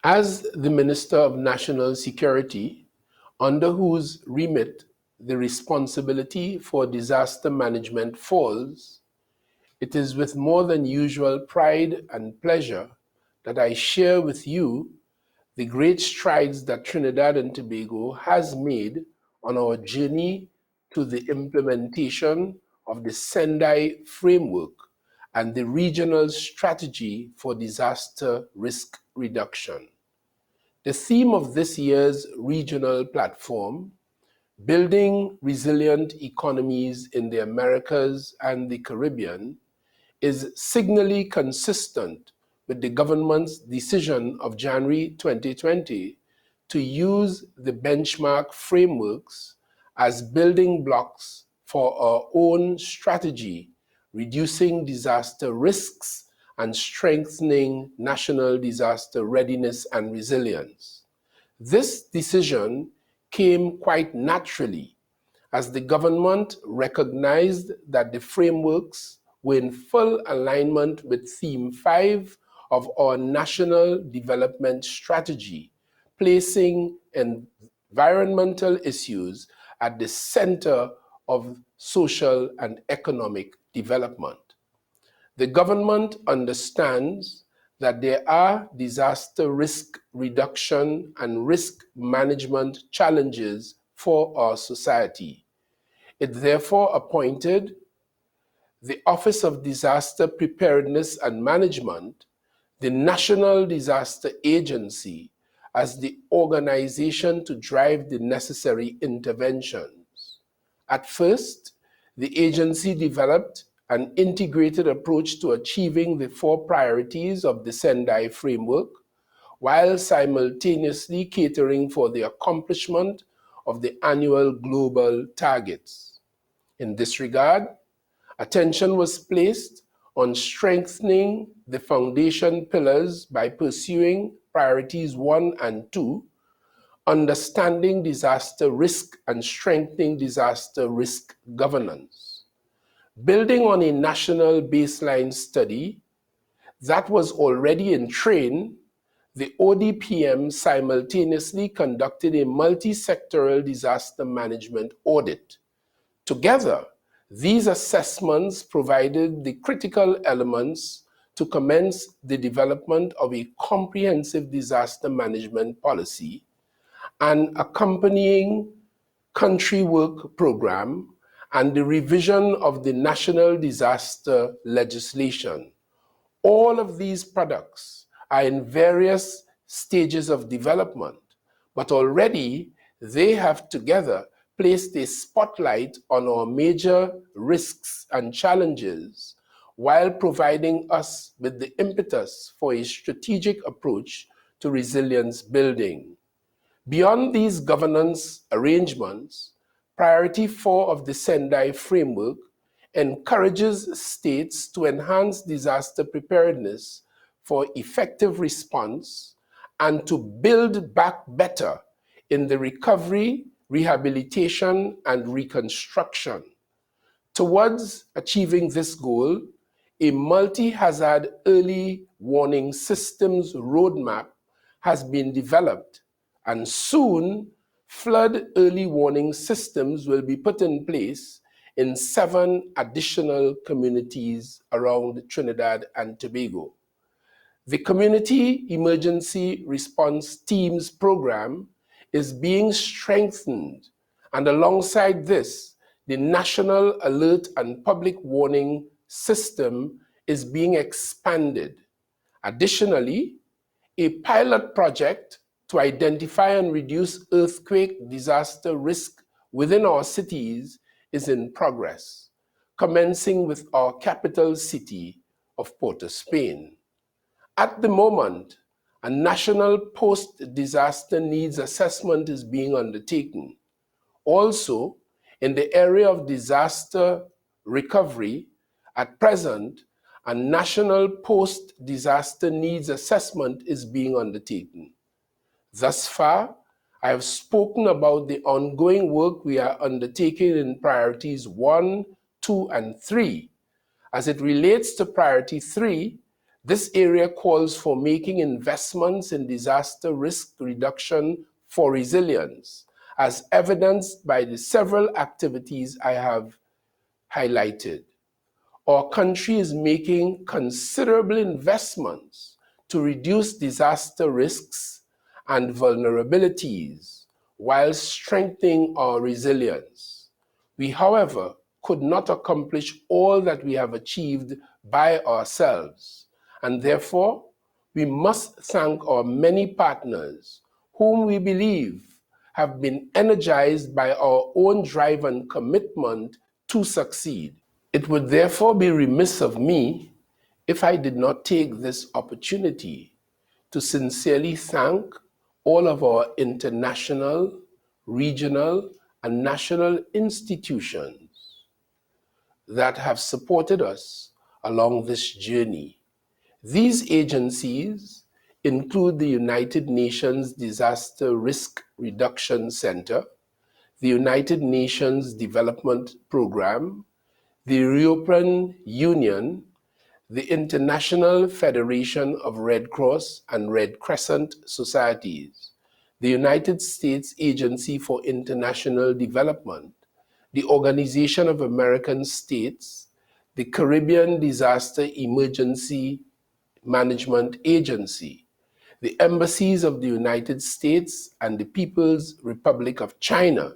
As the Minister of National Security, under whose remit the responsibility for disaster management falls, it is with more than usual pride and pleasure that I share with you the great strides that Trinidad and Tobago has made on our journey to the implementation of the Sendai framework and the regional strategy for disaster risk reduction. The theme of this year's regional platform, Building Resilient Economies in the Americas and the Caribbean, is signally consistent with the government's decision of January 2020 to use the benchmark frameworks as building blocks for our own strategy, reducing disaster risks and strengthening national disaster readiness and resilience. This decision came quite naturally as the government recognized that the frameworks were in full alignment with Theme 5 of our National Development Strategy, placing environmental issues at the center of social and economic development. The government understands that there are disaster risk reduction and risk management challenges for our society. It therefore appointed the Office of Disaster Preparedness and Management, the National Disaster Agency, as the organization to drive the necessary interventions. At first, the agency developed an integrated approach to achieving the 4 priorities of the Sendai framework, while simultaneously catering for the accomplishment of the annual global targets. In this regard, attention was placed on strengthening the foundation pillars by pursuing priorities 1 and 2, understanding disaster risk and strengthening disaster risk governance. Building on a national baseline study that was already in train, the ODPM simultaneously conducted a multi-sectoral disaster management audit. Together, these assessments provided the critical elements to commence the development of a comprehensive disaster management policy, an accompanying country work program, and the revision of the national disaster legislation. All of these products are in various stages of development, but already they have together placed a spotlight on our major risks and challenges while providing us with the impetus for a strategic approach to resilience building. Beyond these governance arrangements, Priority 4 of the Sendai framework encourages states to enhance disaster preparedness for effective response and to build back better in the recovery, rehabilitation, and reconstruction. Towards achieving this goal, a multi-hazard early warning systems roadmap has been developed, and soon flood early warning systems will be put in place in 7 additional communities around Trinidad and Tobago. The Community Emergency Response Teams program is being strengthened, and alongside this, the National Alert and Public Warning System is being expanded. Additionally, a pilot project to identify and reduce earthquake disaster risk within our cities is in progress, commencing with our capital city of Port-of-Spain. At the moment, a national post-disaster needs assessment is being undertaken. Also, in the area of disaster recovery, at present, a national post-disaster needs assessment is being undertaken. Thus far, I have spoken about the ongoing work we are undertaking in priorities 1, 2, and 3. As it relates to priority 3, This area calls for making investments in disaster risk reduction for resilience, as evidenced by the several activities I have highlighted. Our country is making considerable investments to reduce disaster risks and vulnerabilities while strengthening our resilience. We, however, could not accomplish all that we have achieved by ourselves, and therefore we must thank our many partners whom we believe have been energized by our own drive and commitment to succeed. It would therefore be remiss of me if I did not take this opportunity to sincerely thank all of our international, regional, and national institutions that have supported us along this journey. These agencies include the United Nations Disaster Risk Reduction Center, the United Nations Development Program, the European Union, the International Federation of Red Cross and Red Crescent Societies, the United States Agency for International Development, the Organization of American States, the Caribbean Disaster Emergency Management Agency, the embassies of the United States and the People's Republic of China,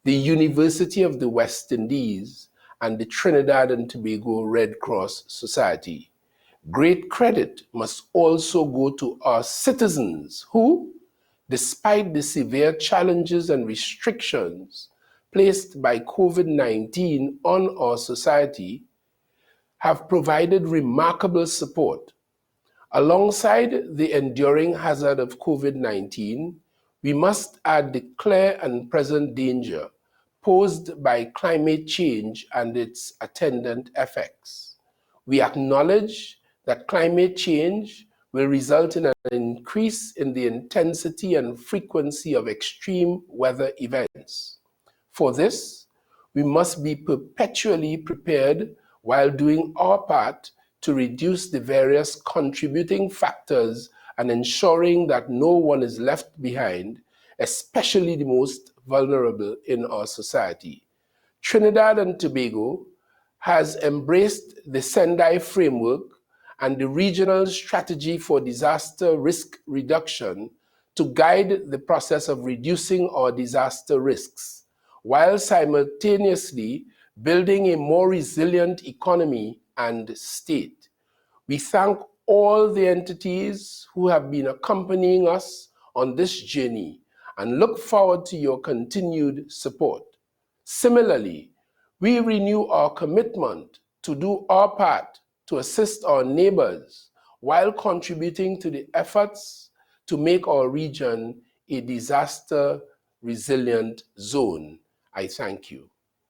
the University of the West Indies, and the Trinidad and Tobago Red Cross Society. Great credit must also go to our citizens who, despite the severe challenges and restrictions placed by COVID-19 on our society, have provided remarkable support. Alongside the enduring hazard of COVID-19, we must add the clear and present danger posed by climate change and its attendant effects. We acknowledge that climate change will result in an increase in the intensity and frequency of extreme weather events. For this, we must be perpetually prepared while doing our part to reduce the various contributing factors and ensuring that no one is left behind, especially the most vulnerable in our society. Trinidad and Tobago has embraced the Sendai framework and the regional strategy for disaster risk reduction to guide the process of reducing our disaster risks, while simultaneously building a more resilient economy and state. We thank all the entities who have been accompanying us on this journey and look forward to your continued support. Similarly, we renew our commitment to do our part to assist our neighbors while contributing to the efforts to make our region a disaster-resilient zone. I thank you.